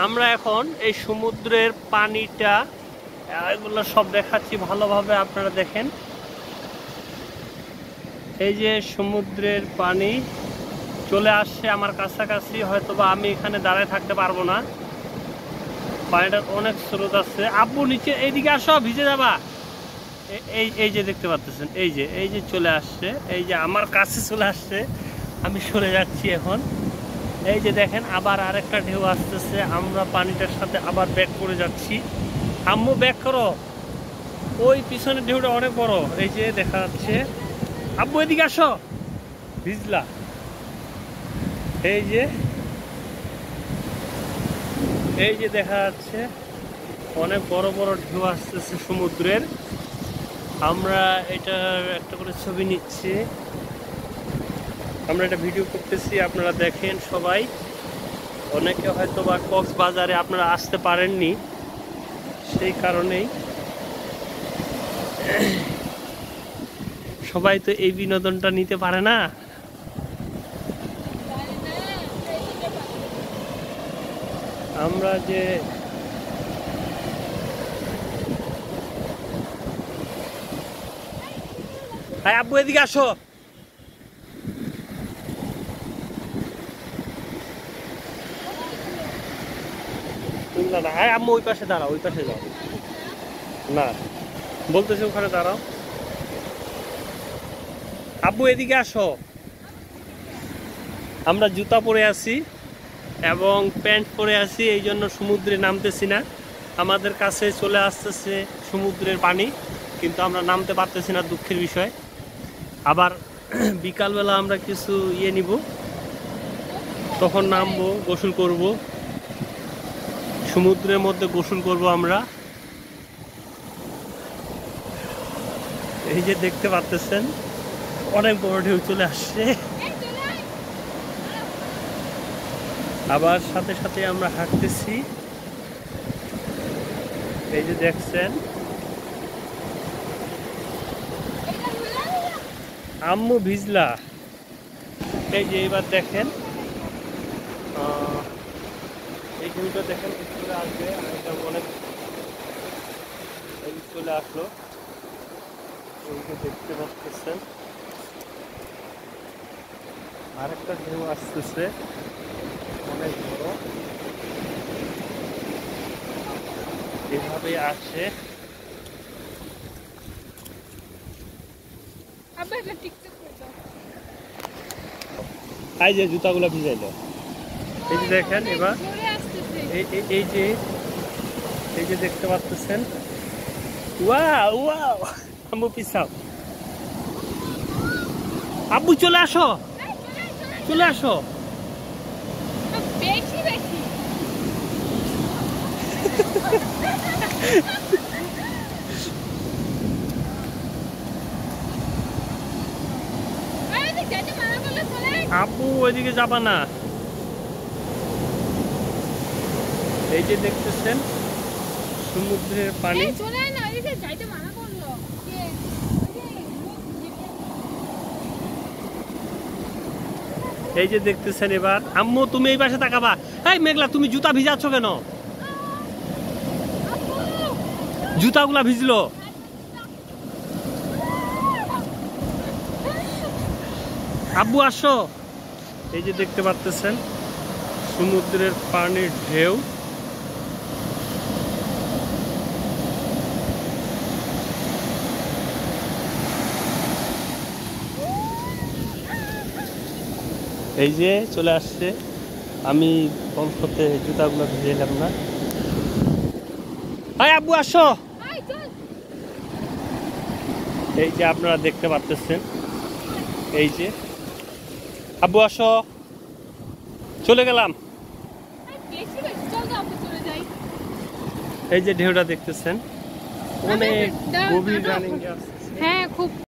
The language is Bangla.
আমরা এখন এই সমুদ্রের পানিটা এগুলো সব দেখাচ্ছি ভালোভাবে, আপনারা দেখেন। এই যে সমুদ্রের পানি চলে আসছে আমার কাছাকাছি, হয়তোবা আমি এখানে দাঁড়ায় থাকতে পারবো না, পানিটার অনেক স্রোত আছে। আব্বু নিচে এইদিকে আসো, ভিজে যাবা। এই যে দেখতে পাচ্ছেন, এই যে চলে আসছে, এই যে আমার কাছে চলে আসছে, আমি সরে যাচ্ছি এখন। এই যে দেখেন আবার আরেকটা ঢেউ আসতেছে, আমরা পানিটার সাথে আবার ব্যাক করে যাচ্ছি। আম্মু ব্যাক করো, ওই পিছনের ঢেউটা অনেক বড়, এই যে দেখা যাচ্ছে। আব্বু এদিকে আসো, ভিজলা। এই যে দেখা যাচ্ছে অনেক বড় বড় ঢেউ আসতেছে সমুদ্রের। আমরা এটার একটা করে ছবি নিচ্ছি, আমরা এটা ভিডিও করতেছি, আপনারা দেখেন সবাই। অনেকে হয়তো বা কক্সবাজারে আপনারা আসতে পারেননি, সেই কারণেই সবাই তো এই বিনোদনটা নিতে পারে না। আমরা যে আব্বু এদিকে আসো, না আম্মু ওই পাশে দাঁড়াও, ওই পাশে যাও না, বলতেছে ওখানে দাঁড়াও। আব্বু এদিকে আসো। আমরা জুতা পরে আছি এবং প্যান্ট পরে আছি, এই জন্য সমুদ্রে নামতেছি না। আমাদের কাছে চলে আসতেছে সমুদ্রের পানি, কিন্তু আমরা নামতে পারতেছি না, দুঃখের বিষয়। আবার বিকালবেলা আমরা কিছু নিব, তখন নামবো, গোসল করব, সমুদ্রের মধ্যে গোসল করব আমরা। এই যে দেখতে পাচ্ছেন অনেক বড় ঢেউ চলে আসছে, আবার সাথে সাথে আমরা হাঁটতেছি। এই যে দেখছেন, আম্মু ভিজলা। এই যে এবার দেখেন, এই ঢেউটা দেখেন চলে আসবে, এটা অনেক চলে আসলো, এই যে দেখতে পাচ্ছেন আরেকটা ঢেউ আসতেছে অনেক বড়, এভাবে আসে। এই যে জুতাগুলো ভিজাইলো, এই যে দেখেন এবার এই যে দেখতে পাচ্ছেন। ওয়াও ওয়াও, আম্মু পিছাও, আব্বু চলে আসো, চলে আসো। বেশি বেশি আব্বু ওইদিকে যাবা না। এই যে দেখতেছেন সমুদ্রের পানি, এই যে দেখতেছেন। এবার আম্মু তুমি এই পাশে তাকাবা। এই মেঘলা, তুমি জুতা ভিজাচ্ছ কেন? জুতাগুলা ভিজলো। আব্বু আসো। এই যে দেখতে পাচ্ছেন সমুদ্রের পানির ঢেউ। এই যে চলে আসছে, আমি অল্পতে জুতাগুলো ভিজে এলাম না। হাই আব্বু আসো। এই যে আপনারা দেখতে পাচ্ছেন, এই যে আব্বু আসো, চলে গেলাম। এই যে ঢেউটা দেখতেছেন, অনেক গভীর রানিং। হ্যাঁ, খুব